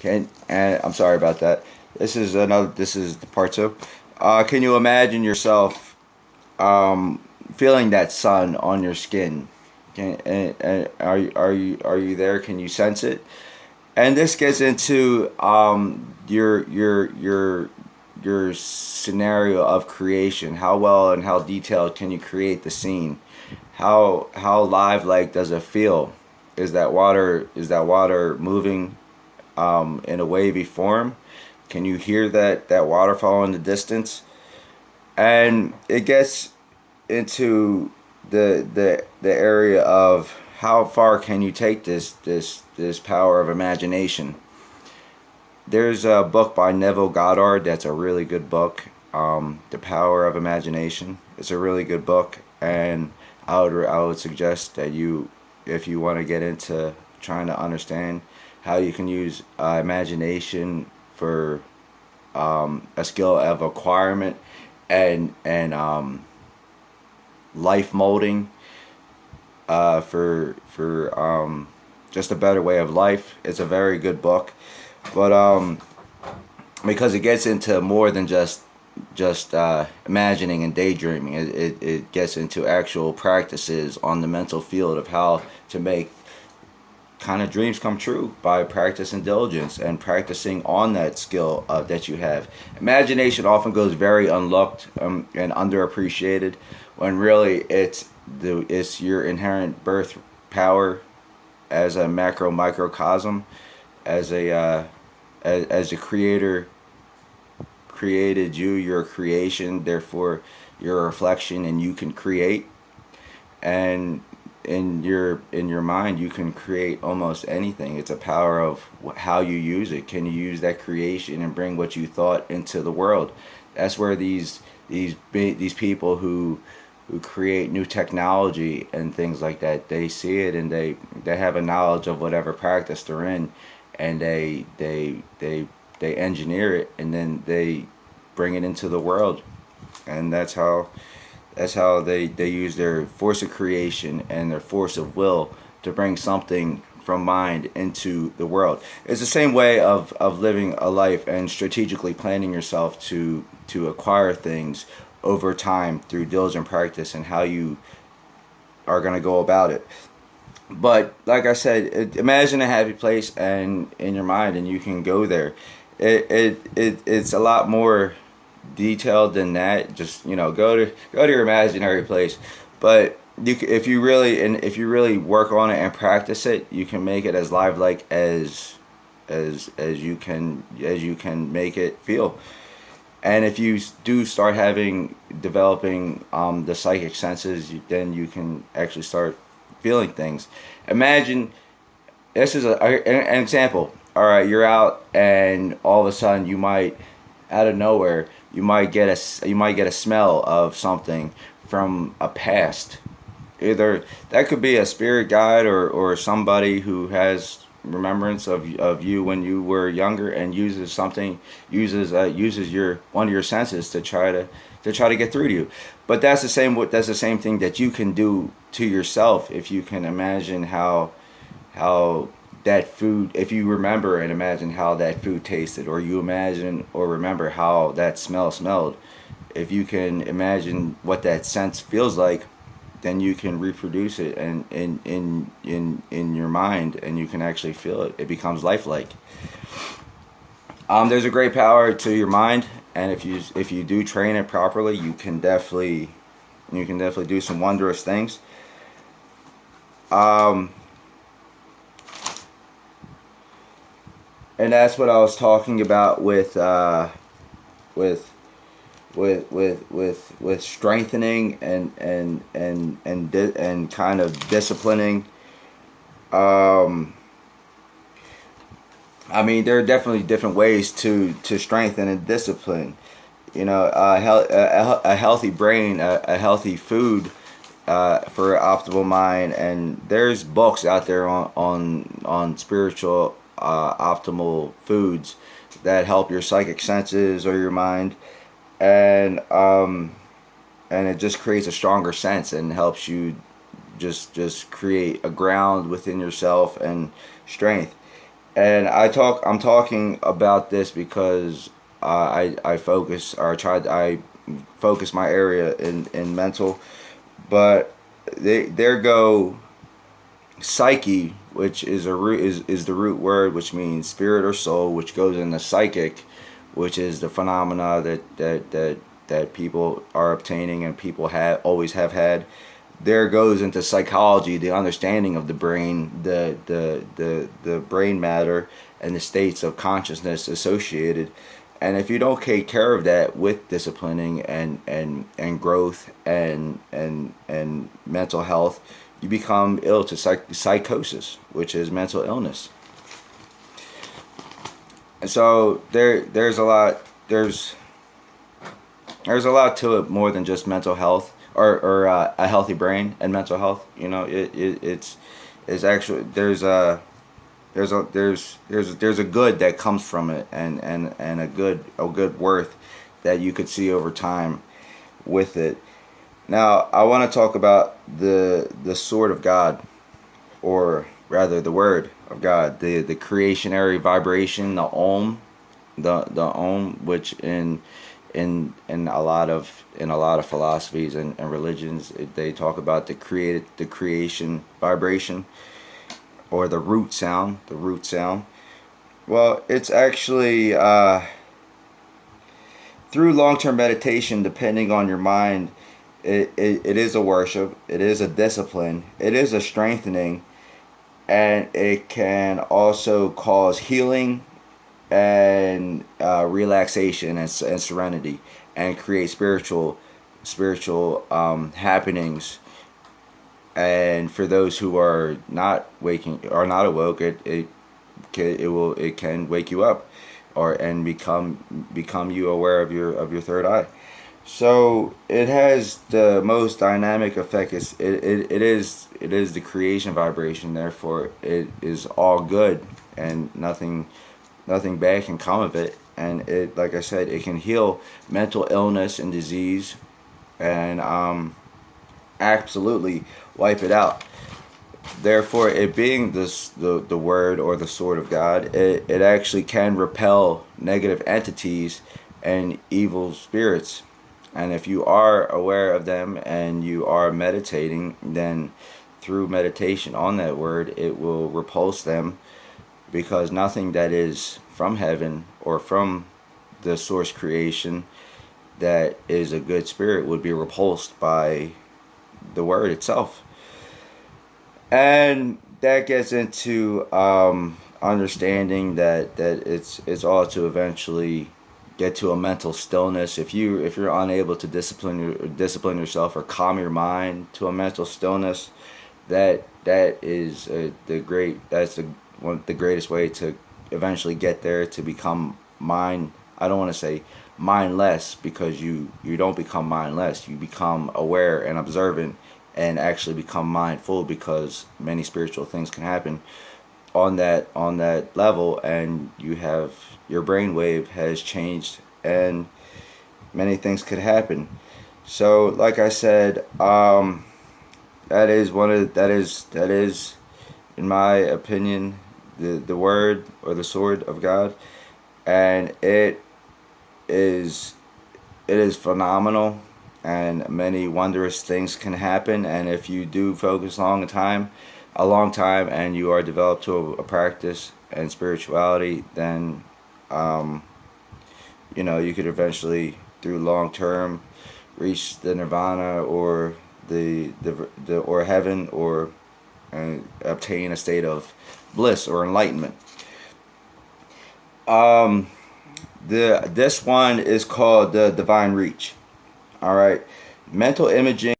And I'm sorry about that. This is the part two. Can you imagine yourself feeling that sun on your skin? And are you there? Can you sense it? And this gets into your scenario of creation. How well and how detailed can you create the scene? How live like does it feel? Is that water moving in a wavy form? Can you hear that waterfall in the distance? And it gets into the area of how far can you take this power of imagination. There's a book by Neville Goddard that's a really good book. The Power of Imagination. It's a really good book, and I would suggest that you, if you want to get into trying to understand how you can use imagination for a skill of acquirement and life molding for just a better way of life. It's a very good book, but because it gets into more than just imagining and daydreaming. It gets into actual practices on the mental field of how to make kind of dreams come true by practice and diligence and practicing on that skill that you have. Imagination often goes very unlooked and underappreciated, when really it's your inherent birth power as a macro microcosm, as a creator created you, your creation, therefore you're a reflection and you can create. And in your mind you can create almost anything. It's a power of how you use it. Can you use that creation and bring what you thought into the world? That's where these people who create new technology and things like that, they see it and they have a knowledge of whatever practice they're in, and they engineer it and then they bring it into the world. And that's how they use their force of creation and their force of will to bring something from mind into the world. It's the same way of living a life and strategically planning yourself to acquire things over time through diligent practice and how you are going to go about it. But like I said, imagine a happy place and in your mind, and you can go there. It's a lot more detailed than that. Just go to your imaginary place. But if you really work on it and practice it, you can make it as lifelike as you can make it feel. And if you do start developing the psychic senses, then you can actually start feeling things. Imagine, this is an example. All right, you're out, and all of a sudden, out of nowhere, you might get a smell of something from a past. Either that could be a spirit guide or somebody who has remembrance of you when you were younger and uses your one of your senses to try to get through to you. But that's the same thing that you can do to yourself if you can imagine how that food, if you remember and imagine how that food tasted, or you imagine or remember how that smell smelled. If you can imagine what that sense feels like, then you can reproduce it and in your mind, and you can actually feel it. It becomes lifelike. There's a great power to your mind, and if you do train it properly, you can definitely do some wondrous things. And that's what I was talking about with strengthening and kind of disciplining. I mean, there are definitely different ways to strengthen and discipline. A healthy brain, a healthy food for optimal mind, and there's books out there on spiritual optimal foods that help your psychic senses or your mind, and it just creates a stronger sense and helps you just create a ground within yourself and strength. And I'm talking about this because I focus, or I focus my area in mental, but there go psyche, which is a root is the root word, which means spirit or soul, which goes into psychic, which is the phenomena that people are obtaining and people have always have had. There goes into psychology, the understanding of the brain, the brain matter, and the states of consciousness associated. And if you don't take care of that with disciplining and growth and mental health, you become ill to psychosis, which is mental illness. And so there's a lot to it more than just mental health, or a healthy brain and mental health. You know, it's actually there's a good that comes from it, and a good worth that you could see over time with it. Now I want to talk about the sword of God, or rather the word of God, the creationary vibration, the Om, the Om, which in a lot of philosophies and religions, they talk about the creation vibration, or the root sound, Well, it's actually through long-term meditation, depending on your mind, it is a worship, it is a discipline, it is a strengthening, and it can also cause healing and relaxation and serenity, and create spiritual happenings. And for those who are not awoke, it can wake you up, or and become you aware of your third eye. So it has the most dynamic effect. It is the creation vibration. Therefore, it is all good, and nothing bad can come of it. And it, like I said, it can heal mental illness and disease, and absolutely wipe it out. Therefore, it being the word, or the sword of God, it actually can repel negative entities and evil spirits. And if you are aware of them and you are meditating, then through meditation on that word, it will repulse them, because nothing that is from heaven or from the source creation that is a good spirit would be repulsed by the word itself. And that gets into understanding that it's all to eventually get to a mental stillness. If you're unable to discipline yourself, or calm your mind to a mental stillness, that is one of the greatest way to eventually get there, to become mind. I don't want to say mindless, because you don't become mindless. You become aware and observant, and actually become mindful, because many spiritual things can happen on that level, and your brainwave has changed, and many things could happen. So, like I said, that is in my opinion the word, or the sword of God, and is phenomenal, and many wondrous things can happen. And if you do focus a long time, and you are developed to a practice and spirituality, then you could eventually, through long term, reach the nirvana, or the or heaven, or obtain a state of bliss or enlightenment. This one is called the Divine Reach. All right, mental imaging